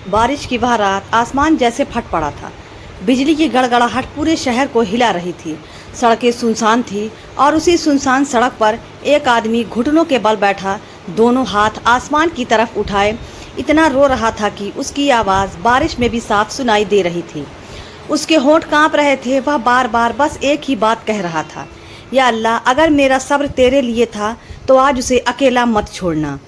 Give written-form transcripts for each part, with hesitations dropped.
बारिश की वह रात आसमान जैसे फट पड़ा था। बिजली की गड़गड़ाहट पूरे शहर को हिला रही थी। सड़कें सुनसान थी और उसी सुनसान सड़क पर एक आदमी घुटनों के बल बैठा, दोनों हाथ आसमान की तरफ उठाए इतना रो रहा था कि उसकी आवाज़ बारिश में भी साफ सुनाई दे रही थी। उसके होंठ कांप रहे थे। वह बार बार बस एक ही बात कह रहा था, या अल्लाह, अगर मेरा सब्र तेरे लिए था तो आज उसे अकेला मत छोड़ना।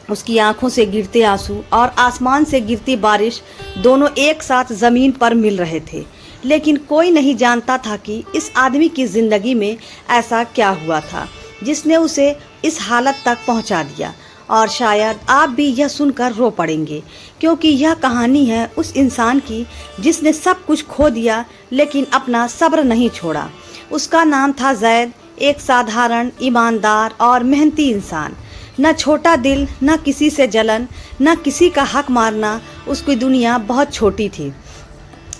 उसकी आंखों से गिरते आंसू और आसमान से गिरती बारिश दोनों एक साथ ज़मीन पर मिल रहे थे। लेकिन कोई नहीं जानता था कि इस आदमी की ज़िंदगी में ऐसा क्या हुआ था जिसने उसे इस हालत तक पहुंचा दिया। और शायद आप भी यह सुनकर रो पड़ेंगे, क्योंकि यह कहानी है उस इंसान की जिसने सब कुछ खो दिया लेकिन अपना सब्र नहीं छोड़ा। उसका नाम था जैद, एक साधारण, ईमानदार और मेहनती इंसान। न छोटा दिल, न किसी से जलन, न किसी का हक मारना। उसकी दुनिया बहुत छोटी थी।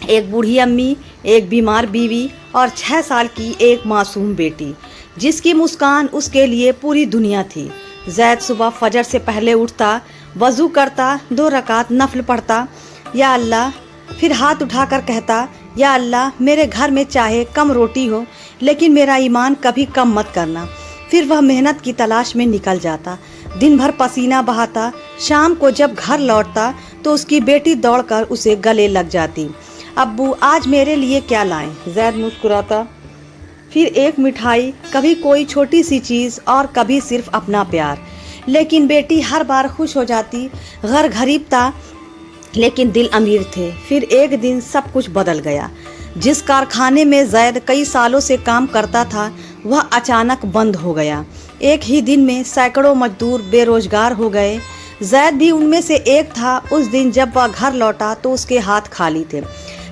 एक बूढ़ी अम्मी, एक बीमार बीवी और 6 साल की एक मासूम बेटी, जिसकी मुस्कान उसके लिए पूरी दुनिया थी। जैद सुबह फजर से पहले उठता, वज़ू करता, 2 रकात नफल पढ़ता, या अल्लाह, फिर हाथ उठाकर कहता, या अल्लाह, मेरे घर में चाहे कम रोटी हो लेकिन मेरा ईमान कभी कम मत करना। फिर वह मेहनत की तलाश में निकल जाता, दिन भर पसीना बहाता। शाम को जब घर लौटता तो उसकी बेटी दौड़कर उसे गले लग जाती। अब्बू, आज मेरे लिए क्या लाएं? जैद मुस्कुराता, फिर एक मिठाई, कभी कोई छोटी सी चीज़ और कभी सिर्फ अपना प्यार। लेकिन बेटी हर बार खुश हो जाती। घर गरीब था लेकिन दिल अमीर थे। फिर एक दिन सब कुछ बदल गया। जिस कारखाने में जैद कई सालों से काम करता था वह अचानक बंद हो गया। एक ही दिन में सैकड़ों मजदूर बेरोजगार हो गए। जैद भी उनमें से एक था। उस दिन जब वह घर लौटा तो उसके हाथ खाली थे।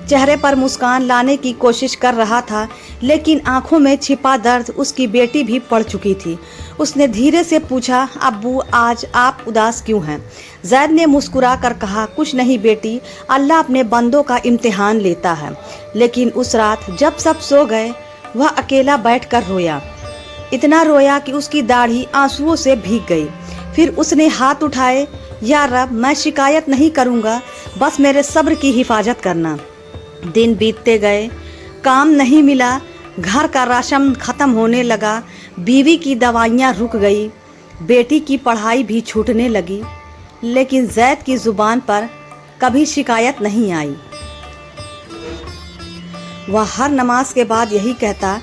चेहरे पर मुस्कान लाने की कोशिश कर रहा था, लेकिन आंखों में छिपा दर्द उसकी बेटी भी पड़ चुकी थी। उसने धीरे से पूछा, अब्बू, आज आप उदास क्यों हैं? जैद ने मुस्कुरा कर कहा, कुछ नहीं बेटी, अल्लाह अपने बंदों का इम्तिहान लेता है। लेकिन उस रात जब सब सो गए वह अकेला बैठकर रोया। इतना रोया कि उसकी दाढ़ी आंसुओं से भीग गई। फिर उसने हाथ उठाए, या रब, मैं शिकायत नहीं करूँगा, बस मेरे सब्र की हिफाजत करना। दिन बीतते गए, काम नहीं मिला, घर का राशन ख़त्म होने लगा, बीवी की दवाइयाँ रुक गई, बेटी की पढ़ाई भी छूटने लगी। लेकिन जैद की ज़ुबान पर कभी शिकायत नहीं आई। वह हर नमाज के बाद यही कहता,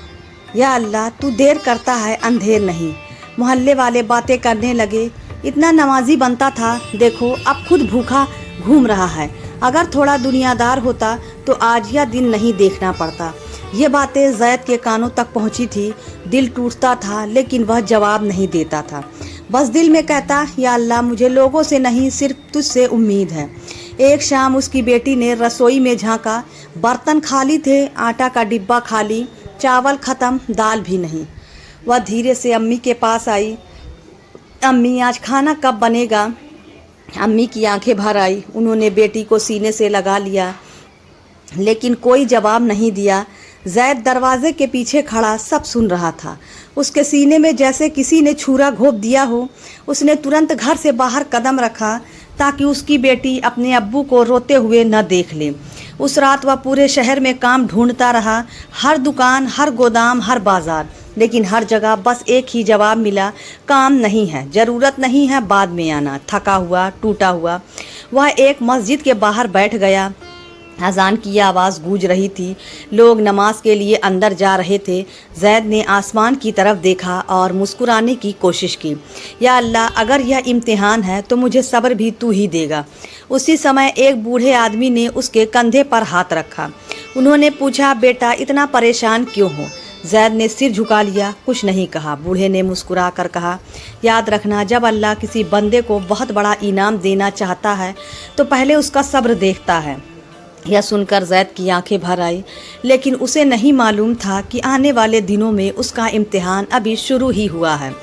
या अल्लाह, तू देर करता है, अंधेर नहीं। मोहल्ले वाले बातें करने लगे, इतना नमाजी बनता था, देखो अब खुद भूखा घूम रहा है। अगर थोड़ा दुनियादार होता तो आज यह दिन नहीं देखना पड़ता। ये बातें जैद के कानों तक पहुंची थी। दिल टूटता था लेकिन वह जवाब नहीं देता था। बस दिल में कहता, या अल्लाह, मुझे लोगों से नहीं, सिर्फ तुझसे उम्मीद है। एक शाम उसकी बेटी ने रसोई में झांका, बर्तन खाली थे, आटा का डिब्बा खाली, चावल ख़त्म, दाल भी नहीं। वह धीरे से अम्मी के पास आई, अम्मी, आज खाना कब बनेगा? अम्मी की आंखें भर आई। उन्होंने बेटी को सीने से लगा लिया लेकिन कोई जवाब नहीं दिया। जैद दरवाजे के पीछे खड़ा सब सुन रहा था। उसके सीने में जैसे किसी ने छुरा घोंप दिया हो। उसने तुरंत घर से बाहर कदम रखा ताकि उसकी बेटी अपने अब्बू को रोते हुए न देख ले। उस रात वह पूरे शहर में काम ढूंढता रहा, हर दुकान, हर गोदाम, हर बाजार, लेकिन हर जगह बस एक ही जवाब मिला, काम नहीं है, ज़रूरत नहीं है, बाद में आना। थका हुआ, टूटा हुआ वह एक मस्जिद के बाहर बैठ गया। अजान की आवाज़ गूंज रही थी। लोग नमाज के लिए अंदर जा रहे थे। जैद ने आसमान की तरफ देखा और मुस्कुराने की कोशिश की, या अल्लाह, अगर यह इम्तिहान है तो मुझे सब्र भी तू ही देगा। उसी समय एक बूढ़े आदमी ने उसके कंधे पर हाथ रखा। उन्होंने पूछा, बेटा, इतना परेशान क्यों हो? जैद ने सिर झुका लिया, कुछ नहीं कहा। बूढ़े ने मुस्कुरा कर कहा, याद रखना, जब अल्लाह किसी बंदे को बहुत बड़ा इनाम देना चाहता है तो पहले उसका सब्र देखता है। यह सुनकर जैद की आंखें भर आई, लेकिन उसे नहीं मालूम था कि आने वाले दिनों में उसका इम्तिहान अभी शुरू ही हुआ है।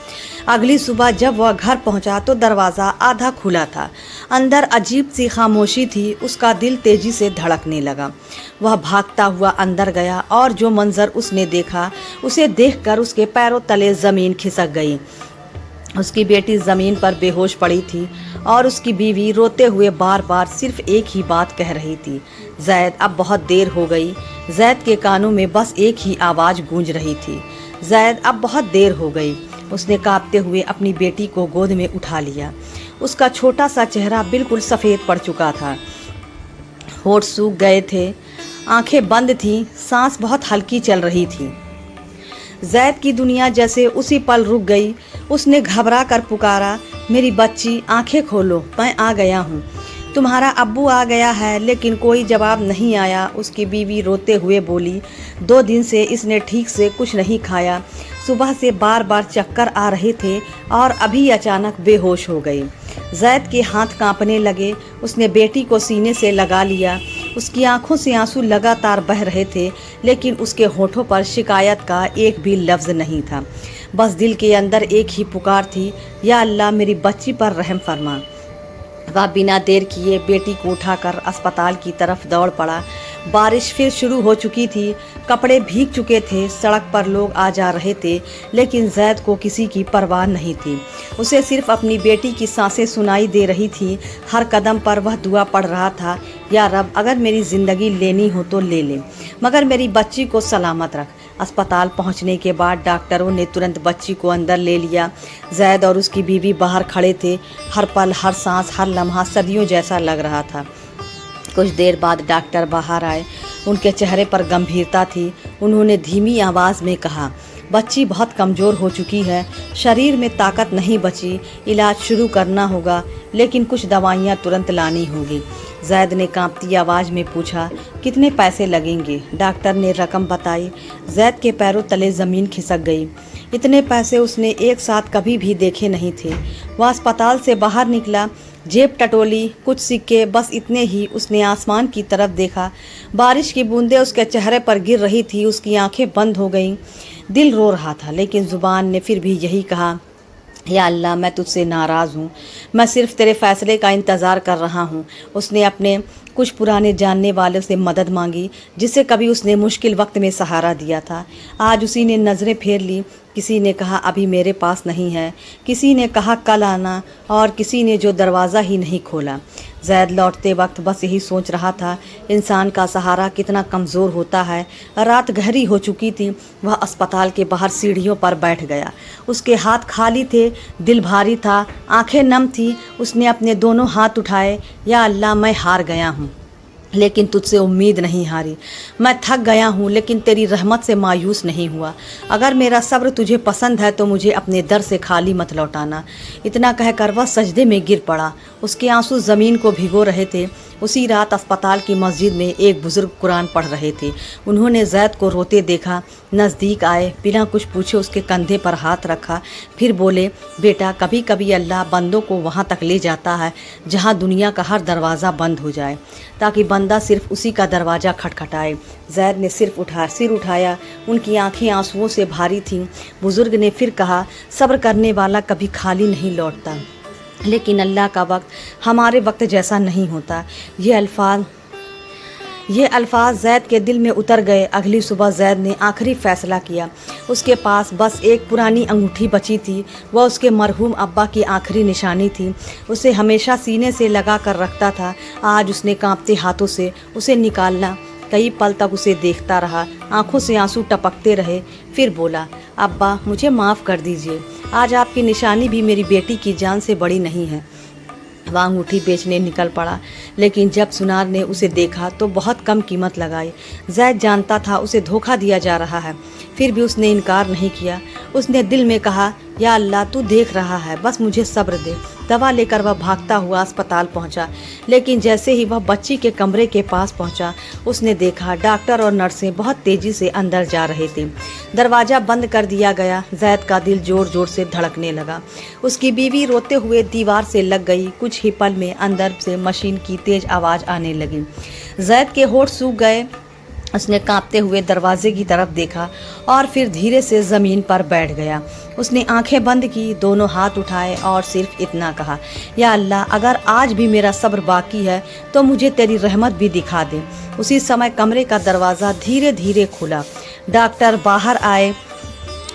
अगली सुबह जब वह घर पहुंचा तो दरवाज़ा आधा खुला था। अंदर अजीब सी खामोशी थी। उसका दिल तेजी से धड़कने लगा। वह भागता हुआ अंदर गया और जो मंजर उसने देखा, उसे देखकर उसके पैरों तले ज़मीन खिसक गई। उसकी बेटी ज़मीन पर बेहोश पड़ी थी और उसकी बीवी रोते हुए बार बार सिर्फ एक ही बात कह रही थी, ज़ैद अब बहुत देर हो गई। ज़ैद के कानों में बस एक ही आवाज़ गूंज रही थी, ज़ैद अब बहुत देर हो गई। उसने कांपते हुए अपनी बेटी को गोद में उठा लिया। उसका छोटा सा चेहरा बिल्कुल सफ़ेद पड़ चुका था, होठ सूख गए थे, आंखें बंद थीं, सांस बहुत हल्की चल रही थी। ज़ैद की दुनिया जैसे उसी पल रुक गई। उसने घबरा कर पुकारा, मेरी बच्ची, आंखें खोलो, मैं आ गया हूँ, तुम्हारा अब्बू आ गया है। लेकिन कोई जवाब नहीं आया। उसकी बीवी रोते हुए बोली, 2 दिन से इसने ठीक से कुछ नहीं खाया, सुबह से बार बार चक्कर आ रहे थे और अभी अचानक बेहोश हो गई। ज़ैद के हाथ कांपने लगे। उसने बेटी को सीने से लगा लिया। उसकी आंखों से आंसू लगातार बह रहे थे, लेकिन उसके होठों पर शिकायत का एक भी लफ्ज़ नहीं था। बस दिल के अंदर एक ही पुकार थी, या अल्लाह मेरी बच्ची पर रहम फरमा। वह बिना देर किए बेटी को उठाकर अस्पताल की तरफ दौड़ पड़ा। बारिश फिर शुरू हो चुकी थी, कपड़े भीग चुके थे, सड़क पर लोग आ जा रहे थे, लेकिन ज़ैद को किसी की परवाह नहीं थी। उसे सिर्फ अपनी बेटी की सांसें सुनाई दे रही थी। हर कदम पर वह दुआ पढ़ रहा था, या रब, अगर मेरी ज़िंदगी लेनी हो तो ले ले, मगर मेरी बच्ची को सलामत रख। अस्पताल पहुंचने के बाद डॉक्टरों ने तुरंत बच्ची को अंदर ले लिया। ज़ैद और उसकी बीवी बाहर खड़े थे। हर पल, हर सांस, हर लम्हा सदियों जैसा लग रहा था। कुछ देर बाद डॉक्टर बाहर आए। उनके चेहरे पर गंभीरता थी। उन्होंने धीमी आवाज़ में कहा, बच्ची बहुत कमज़ोर हो चुकी है, शरीर में ताकत नहीं बची, इलाज शुरू करना होगा, लेकिन कुछ दवाइयाँ तुरंत लानी होगी। ज़ैद ने कांपती आवाज़ में पूछा, कितने पैसे लगेंगे? डॉक्टर ने रकम बताई। ज़ैद के पैरों तले ज़मीन खिसक गई। इतने पैसे उसने एक साथ कभी भी देखे नहीं थे। वह अस्पताल से बाहर निकला, जेब टटोली, कुछ सिक्के, बस इतने ही। उसने आसमान की तरफ देखा। बारिश की बूंदें उसके चेहरे पर गिर रही थी। उसकी आंखें बंद हो गईं। दिल रो रहा था, लेकिन ज़ुबान ने फिर भी यही कहा, या अल्लाह, मैं तुझसे नाराज़ हूँ, मैं सिर्फ तेरे फ़ैसले का इंतज़ार कर रहा हूँ। उसने अपने कुछ पुराने जानने वालों से मदद मांगी, जिसे कभी उसने मुश्किल वक्त में सहारा दिया था। आज उसी ने नज़रें फेर ली। किसी ने कहा अभी मेरे पास नहीं है, किसी ने कहा कल आना, और किसी ने जो दरवाज़ा ही नहीं खोला। ज़ैद लौटते वक्त बस यही सोच रहा था, इंसान का सहारा कितना कमज़ोर होता है। रात गहरी हो चुकी थी। वह अस्पताल के बाहर सीढ़ियों पर बैठ गया। उसके हाथ खाली थे, दिल भारी था, आंखें नम थी। उसने अपने दोनों हाथ उठाए, या अल्लाह, मैं हार गया हूँ, लेकिन तुझसे उम्मीद नहीं हारी। मैं थक गया हूँ, लेकिन तेरी रहमत से मायूस नहीं हुआ। अगर मेरा सब्र तुझे पसंद है तो मुझे अपने दर से खाली मत लौटाना। इतना कहकर वह सजदे में गिर पड़ा। उसके आंसू ज़मीन को भिगो रहे थे। उसी रात अस्पताल की मस्जिद में एक बुज़ुर्ग कुरान पढ़ रहे थे। उन्होंने ज़ैद को रोते देखा, नज़दीक आए, बिना कुछ पूछे उसके कंधे पर हाथ रखा, फिर बोले, बेटा, कभी कभी अल्लाह बंदों को वहाँ तक ले जाता है जहाँ दुनिया का हर दरवाज़ा बंद हो जाए, ताकि बंदा सिर्फ उसी का दरवाज़ा खटखटाए। ज़ैद ने सिर उठाया। उनकी आंखें आंसुओं से भारी थीं। बुज़ुर्ग ने फिर कहा, सब्र करने वाला कभी खाली नहीं लौटता, लेकिन अल्लाह का वक्त हमारे वक्त जैसा नहीं होता। ये अल्फाज ज़ैद के दिल में उतर गए। अगली सुबह ज़ैद ने आखिरी फ़ैसला किया। उसके पास बस एक पुरानी अंगूठी बची थी। वह उसके मरहूम अब्बा की आखिरी निशानी थी। उसे हमेशा सीने से लगा कर रखता था। आज उसने कांपते हाथों से उसे निकालना। कई पल तक उसे देखता रहा, आंखों से आंसू टपकते रहे। फिर बोला, अब्बा, मुझे माफ़ कर दीजिए, आज आपकी निशानी भी मेरी बेटी की जान से बड़ी नहीं है। वह अंगूठी बेचने निकल पड़ा, लेकिन जब सुनार ने उसे देखा तो बहुत कम कीमत लगाई। ज़ैद जानता था उसे धोखा दिया जा रहा है, फिर भी उसने इनकार नहीं किया। उसने दिल में कहा, या अल्लाह, तू देख रहा है, बस मुझे सब्र दे। दवा लेकर वह भागता हुआ अस्पताल पहुंचा, लेकिन जैसे ही वह बच्ची के कमरे के पास पहुंचा, उसने देखा डॉक्टर और नर्सें बहुत तेज़ी से अंदर जा रहे थे। दरवाज़ा बंद कर दिया गया। ज़ैद का दिल ज़ोर ज़ोर से धड़कने लगा। उसकी बीवी रोते हुए दीवार से लग गई। कुछ ही पल में अंदर से मशीन की तेज़ आवाज़ आने लगी। ज़ैद के होठ सूख गए। उसने कांपते हुए दरवाजे की तरफ देखा और फिर धीरे से ज़मीन पर बैठ गया। उसने आंखें बंद की, दोनों हाथ उठाए और सिर्फ इतना कहा, या अल्लाह, अगर आज भी मेरा सब्र बाकी है तो मुझे तेरी रहमत भी दिखा दे। उसी समय कमरे का दरवाज़ा धीरे धीरे खुला। डॉक्टर बाहर आए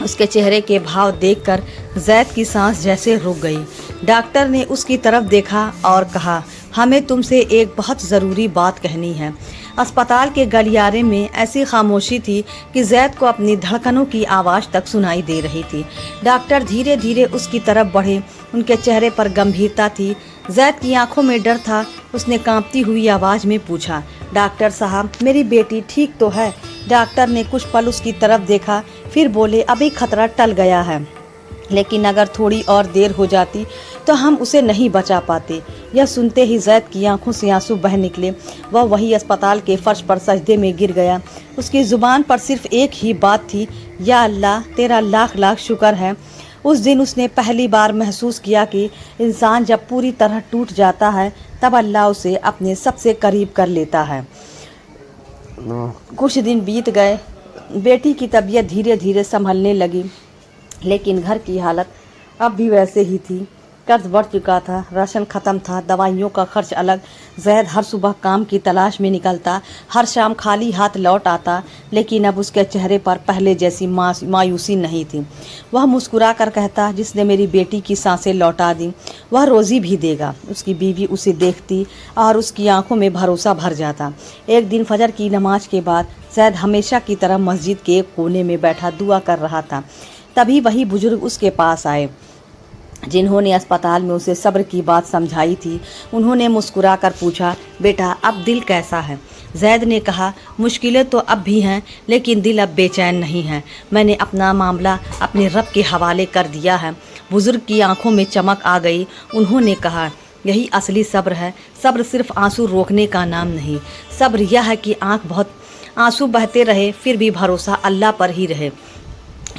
उसके चेहरे के भाव देखकर जैद की सांस जैसे रुक गई। डॉक्टर ने उसकी तरफ देखा और कहा, हमें तुमसे एक बहुत ज़रूरी बात कहनी है। अस्पताल के गलियारे में ऐसी खामोशी थी कि जैद को अपनी धड़कनों की आवाज़ तक सुनाई दे रही थी। डॉक्टर धीरे धीरे उसकी तरफ बढ़े, उनके चेहरे पर गंभीरता थी, जैद की आंखों में डर था। उसने कांपती हुई आवाज़ में पूछा, डॉक्टर साहब, मेरी बेटी ठीक तो है? डॉक्टर ने कुछ पल उसकी तरफ देखा, फिर बोले, अभी खतरा टल गया है, लेकिन अगर थोड़ी और देर हो जाती तो हम उसे नहीं बचा पाते। यह सुनते ही जैद की आंखों से आंसू बह निकले। वह वही अस्पताल के फर्श पर सजदे में गिर गया। उसकी ज़ुबान पर सिर्फ एक ही बात थी, या अल्लाह, तेरा लाख लाख शुक्र है। उस दिन उसने पहली बार महसूस किया कि इंसान जब पूरी तरह टूट जाता है तब अल्लाह उसे अपने सबसे करीब कर लेता है। कुछ दिन बीत गए। बेटी की तबीयत धीरे धीरे संभलने लगी, लेकिन घर की हालत अब भी वैसे ही थी। कर्ज बढ़ चुका था, राशन ख़त्म था, दवाइयों का खर्च अलग। जैद हर सुबह काम की तलाश में निकलता, हर शाम खाली हाथ लौट आता, लेकिन अब उसके चेहरे पर पहले जैसी मायूसी नहीं थी। वह मुस्कुरा कर कहता, जिसने मेरी बेटी की सांसें लौटा दी वह रोज़ी भी देगा। उसकी बीवी उसे देखती और उसकी आंखों में भरोसा भर जाता। एक दिन फजर की नमाज के बाद जैद हमेशा की तरह मस्जिद के एक कोने में बैठा दुआ कर रहा था। तभी वही बुजुर्ग उसके पास आए जिन्होंने अस्पताल में उसे सब्र की बात समझाई थी। उन्होंने मुस्कुराकर पूछा, बेटा, अब दिल कैसा है? जैद ने कहा, मुश्किलें तो अब भी हैं, लेकिन दिल अब बेचैन नहीं है। मैंने अपना मामला अपने रब के हवाले कर दिया है। बुजुर्ग की आंखों में चमक आ गई। उन्होंने कहा, यही असली सब्र है। सब्र सिर्फ आंसू रोकने का नाम नहीं, सब्र यह है कि बहुत आंसू बहते रहे, फिर भी भरोसा अल्लाह पर ही रहे।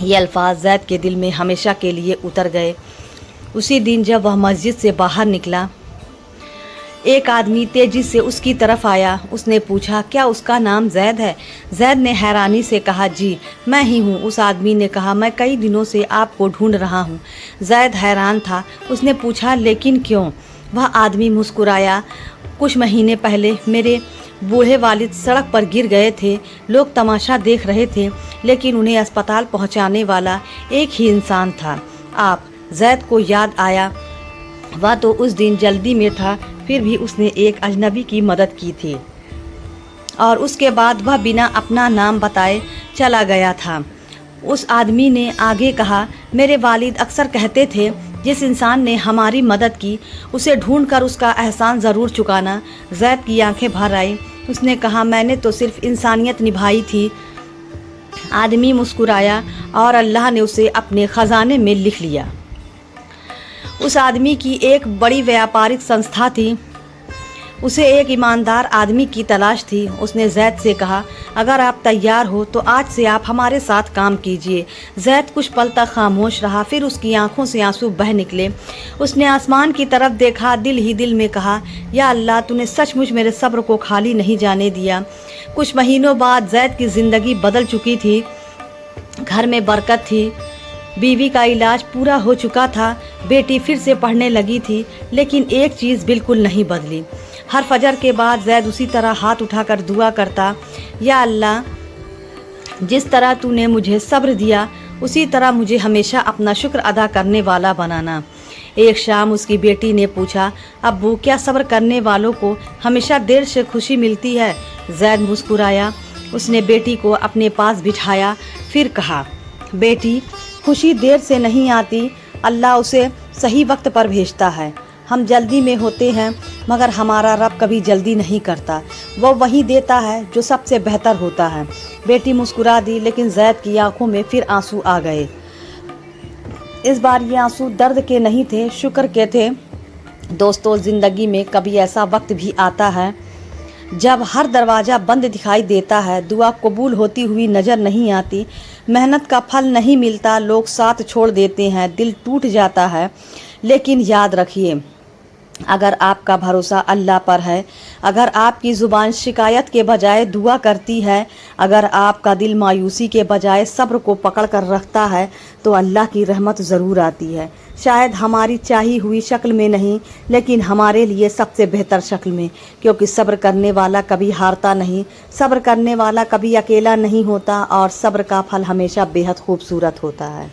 ये अल्फाज जैद के दिल में हमेशा के लिए उतर गए। उसी दिन जब वह मस्जिद से बाहर निकला, एक आदमी तेजी से उसकी तरफ आया। उसने पूछा, क्या उसका नाम जैद है? जैद ने हैरानी से कहा, जी, मैं ही हूँ। उस आदमी ने कहा, मैं कई दिनों से आपको ढूंढ रहा हूँ। जैद हैरान था। उसने पूछा, लेकिन क्यों? वह आदमी मुस्कुराया, कुछ महीने पहले मेरे बूढ़े वालिद सड़क पर गिर गए थे। लोग तमाशा देख रहे थे, लेकिन उन्हें अस्पताल पहुँचाने वाला एक ही इंसान था, आप। जैद को याद आया, वह तो उस दिन जल्दी में था, फिर भी उसने एक अजनबी की मदद की थी, और उसके बाद वह बिना अपना नाम बताए चला गया था। उस आदमी ने आगे कहा, मेरे वालिद अक्सर कहते थे, जिस इंसान ने हमारी मदद की उसे ढूंढकर उसका एहसान ज़रूर चुकाना। जैद की आंखें भर आई। उसने कहा, मैंने तो सिर्फ इंसानियत निभाई थी। आदमी मुस्कुराया और अल्लाह ने उसे अपने ख़जाने में लिख लिया। उस आदमी की एक बड़ी व्यापारिक संस्था थी। उसे एक ईमानदार आदमी की तलाश थी। उसने जैद से कहा, अगर आप तैयार हो तो आज से आप हमारे साथ काम कीजिए। जैद कुछ पल तक खामोश रहा, फिर उसकी आंखों से आंसू बह निकले। उसने आसमान की तरफ देखा, दिल ही दिल में कहा, या अल्लाह, तूने सचमुच मेरे सब्र को खाली नहीं जाने दिया। कुछ महीनों बाद जैद की ज़िंदगी बदल चुकी थी। घर में बरकत थी, बीवी का इलाज पूरा हो चुका था, बेटी फिर से पढ़ने लगी थी, लेकिन एक चीज़ बिल्कुल नहीं बदली। हर फजर के बाद जैद उसी तरह हाथ उठाकर दुआ करता, या अल्लाह, जिस तरह तूने मुझे सब्र दिया उसी तरह मुझे हमेशा अपना शुक्र अदा करने वाला बनाना। एक शाम उसकी बेटी ने पूछा, अब्बू, क्या सब्र करने वालों को हमेशा देर से खुशी मिलती है? जैद मुस्कुराया। उसने बेटी को अपने पास बिठाया, फिर कहा, बेटी, खुशी देर से नहीं आती, अल्लाह उसे सही वक्त पर भेजता है। हम जल्दी में होते हैं, मगर हमारा रब कभी जल्दी नहीं करता। वो वही देता है जो सबसे बेहतर होता है। बेटी मुस्कुरा दी, लेकिन जैद की आंखों में फिर आंसू आ गए। इस बार ये आंसू दर्द के नहीं थे, शुक्र के थे। दोस्तों, ज़िंदगी में कभी ऐसा वक्त भी आता है जब हर दरवाज़ा बंद दिखाई देता है, दुआ कबूल होती हुई नज़र नहीं आती, मेहनत का फल नहीं मिलता, लोग साथ छोड़ देते हैं, दिल टूट जाता है। लेकिन याद रखिए, اگر آپ کا بھروسہ اللہ پر ہے، اگر آپ کی زبان شکایت کے بجائے دعا کرتی ہے، اگر آپ کا دل مایوسی کے بجائے صبر کو پکڑ کر رکھتا ہے تو اللہ کی رحمت ضرور آتی ہے، شاید ہماری چاہی ہوئی شکل میں نہیں لیکن ہمارے لیے سب سے بہتر شکل میں، کیونکہ صبر کرنے والا کبھی ہارتا نہیں، صبر کرنے والا کبھی اکیلا نہیں ہوتا، اور صبر کا پھل ہمیشہ بے حد خوبصورت ہوتا ہے۔